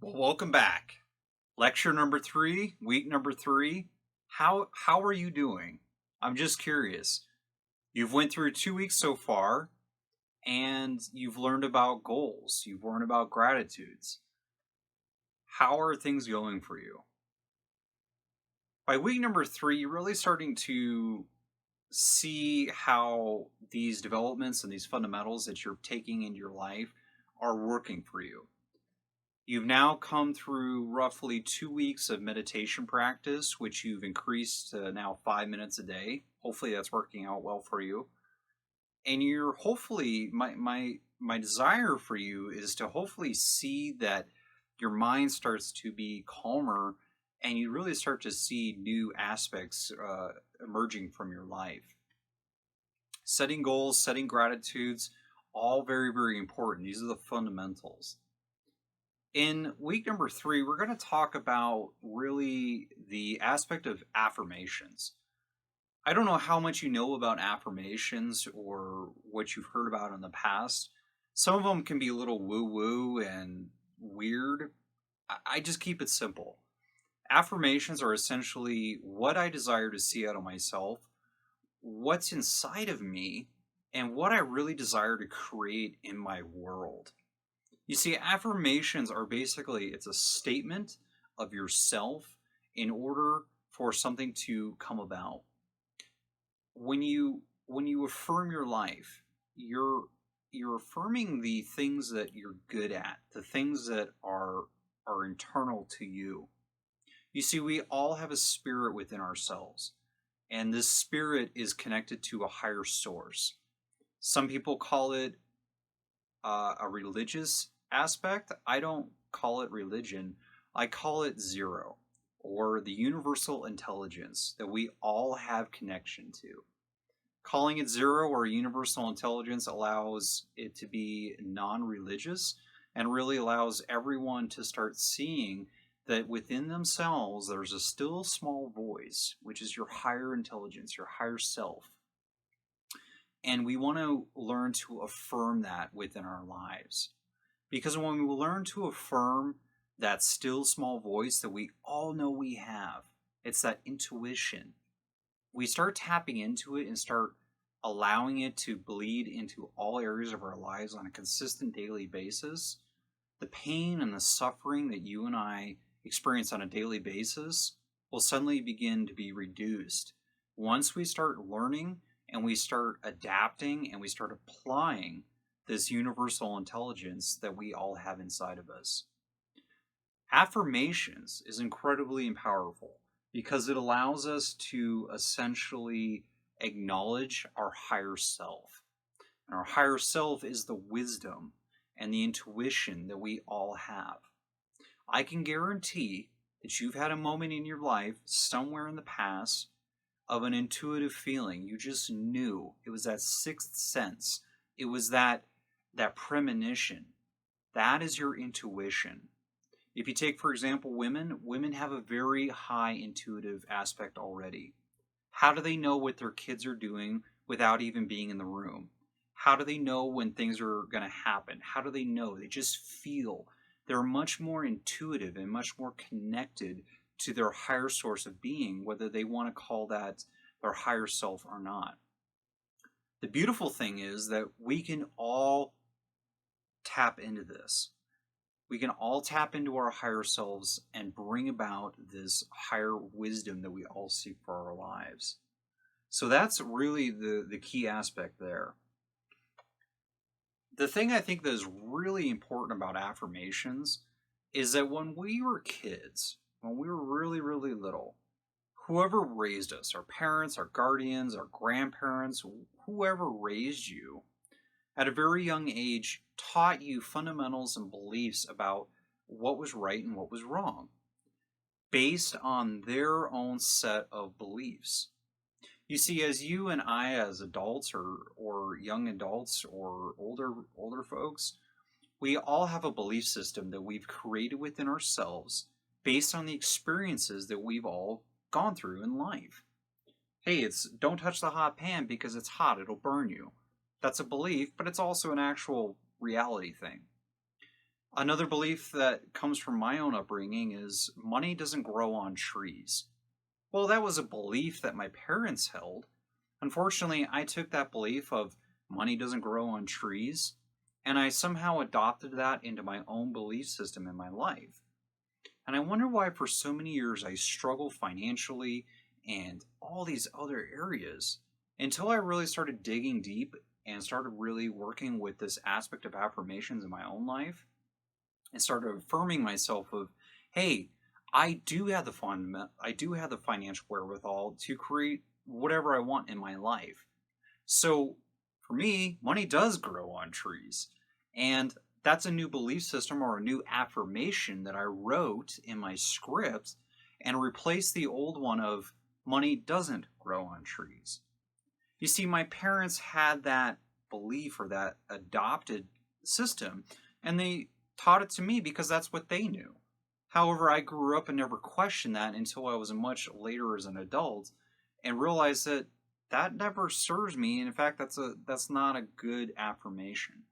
Well, welcome back. Lecture number 3, week number 3. How are you doing? I'm just curious. You've went through 2 weeks so far and you've learned about goals. You've learned about gratitudes. How are things going for you? By week number 3, you're really starting to see how these developments and these fundamentals that you're taking into your life are working for you. You've now come through roughly 2 weeks of meditation practice, which you've increased to now 5 minutes a day. Hopefully that's working out well for you. And you're hopefully my desire for you is to hopefully see that your mind starts to be calmer and you really start to see new aspects emerging from your life. Setting goals, setting gratitudes, all very, very important. These are the fundamentals. In week number 3, we're going to talk about really the aspect of affirmations. I don't know how much you know about affirmations or what you've heard about in the past. Some of them can be a little woo-woo and weird. I just keep it simple. Affirmations are essentially what I desire to see out of myself, what's inside of me, and what I really desire to create in my world. You see, affirmations are basically it's a statement of yourself in order for something to come about. When you affirm your life, you're affirming the things that you're good at, the things that are internal to you. You see, we all have a spirit within ourselves, and this spirit is connected to a higher source. Some people call it a religious aspect. I don't call it religion. I call it zero, or the universal intelligence that we all have connection to. Calling it zero or universal intelligence allows it to be non-religious and really allows everyone to start seeing that within themselves there's a still small voice, which is your higher intelligence, your higher self. And we want to learn to affirm that within our lives. Because when we learn to affirm that still small voice that we all know we have, it's that intuition. We start tapping into it and start allowing it to bleed into all areas of our lives on a consistent daily basis. The pain and the suffering that you and I experience on a daily basis will suddenly begin to be reduced once we start learning and we start adapting and we start applying this universal intelligence that we all have inside of us. Affirmations is incredibly powerful because it allows us to essentially acknowledge our higher self. And our higher self is the wisdom and the intuition that we all have. I can guarantee that you've had a moment in your life somewhere in the past of an intuitive feeling. You just knew. It was that sixth sense. It was that premonition. That is your intuition. If you take, for example, women have a very high intuitive aspect already. How do they know what their kids are doing without even being in the room? How do they know when things are going to happen? How do they know? They just feel. They're much more intuitive and much more connected to their higher source of being, whether they want to call that their higher self or not. The beautiful thing is that we can all tap into this. We can all tap into our higher selves and bring about this higher wisdom that we all seek for our lives. So that's really the key aspect there. The thing I think that is really important about affirmations is that when we were kids, when we were really, really little, whoever raised us, our parents, our guardians, our grandparents, whoever raised you, at a very young age, taught you fundamentals and beliefs about what was right and what was wrong, based on their own set of beliefs. You see, as you and I, as adults or young adults or older folks, we all have a belief system that we've created within ourselves based on the experiences that we've all gone through in life. Hey, it's don't touch the hot pan because it's hot, it'll burn you. That's a belief, but it's also an actual reality thing. Another belief that comes from my own upbringing is money doesn't grow on trees. Well, that was a belief that my parents held. Unfortunately, I took that belief of money doesn't grow on trees, and I somehow adopted that into my own belief system in my life. And I wonder why for so many years I struggled financially and all these other areas until I really started digging deep and started really working with this aspect of affirmations in my own life and started affirming myself of, hey, I do have the financial wherewithal to create whatever I want in my life. So for me, money does grow on trees. And that's a new belief system or a new affirmation that I wrote in my script and replaced the old one of money doesn't grow on trees. You see, my parents had that belief or that adopted system, and they taught it to me because that's what they knew. However, I grew up and never questioned that until I was much later as an adult and realized that that never serves me. And in fact, that's not a good affirmation.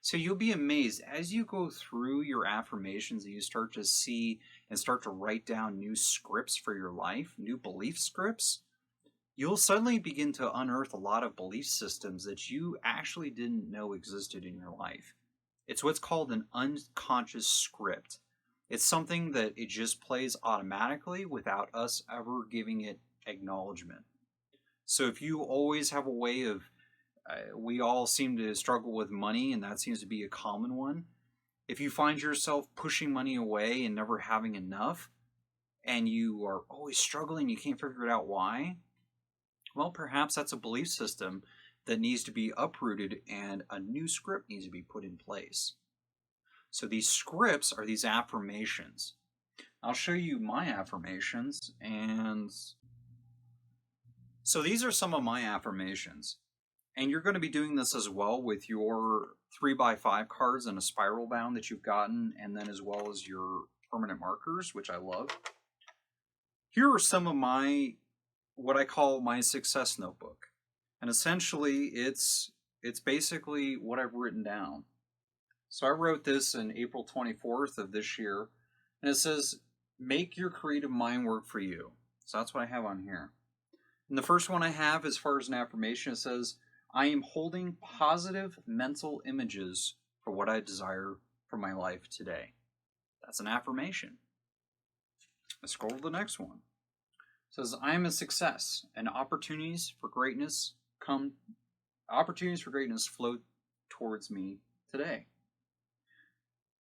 So you'll be amazed as you go through your affirmations and you start to see and start to write down new scripts for your life, new belief scripts. You'll suddenly begin to unearth a lot of belief systems that you actually didn't know existed in your life. It's what's called an unconscious script. It's something that it just plays automatically without us ever giving it acknowledgement. So if you always have a way of, we all seem to struggle with money, and that seems to be a common one. If you find yourself pushing money away and never having enough, and you are always struggling, you can't figure it out why, well, perhaps that's a belief system that needs to be uprooted and a new script needs to be put in place. So these scripts are these affirmations. I'll show you my affirmations, and so these are some of my affirmations. And you're going to be doing this as well with your 3x5 cards and a spiral bound that you've gotten, and then as well as your permanent markers, which I love. Here are some of my, what I call my success notebook. And essentially, it's basically what I've written down. So I wrote this in April 24th of this year, and it says, make your creative mind work for you. So that's what I have on here. And the first one I have, as far as an affirmation, it says, I am holding positive mental images for what I desire for my life today. That's an affirmation. Let's scroll to the next one. It says, I am a success, and opportunities for greatness flow towards me today.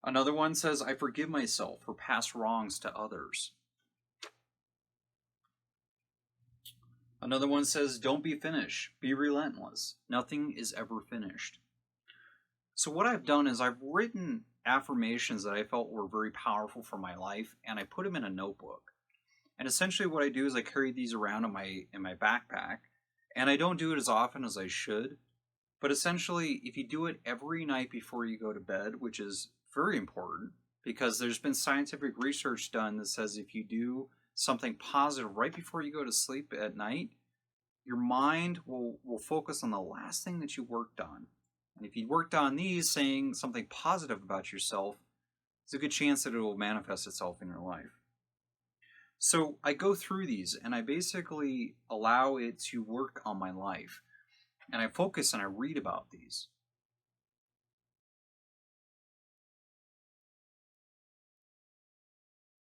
Another one says, I forgive myself for past wrongs to others. Another one says, don't be finished, be relentless. Nothing is ever finished. So what I've done is I've written affirmations that I felt were very powerful for my life, and I put them in a notebook. And essentially what I do is I carry these around in my backpack, and I don't do it as often as I should. But essentially, if you do it every night before you go to bed, which is very important, because there's been scientific research done that says if you do something positive right before you go to sleep at night, your mind will focus on the last thing that you worked on. And if you worked on these, saying something positive about yourself, there's a good chance that it will manifest itself in your life. So I go through these and I basically allow it to work on my life. And I focus and I read about these.